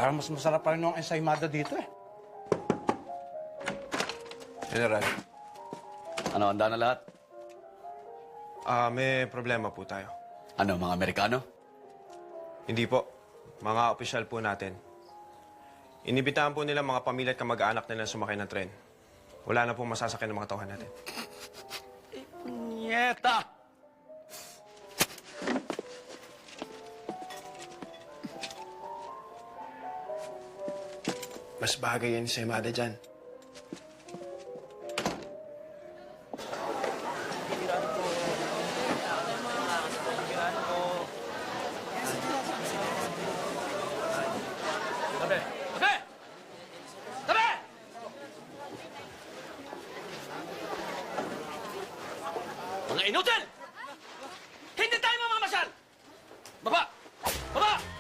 Parang mas masarap pa rin yung ensaymada dito eh. General, Ano, handa na lahat? may problema po tayo. Ano, mga Amerikano? Hindi po. Mga opisyal po natin. Inibitahan po nila mga pamilya at kamag-anak nila sumakay ng tren. Wala na pong masasakyan ng mga tauhan natin. Nyeta! Mas bagay yan si Emada dyan. Tabi! Tabi! Tabi! Mga inutil! Hindi tayo mamamasyal! Baba! Baba!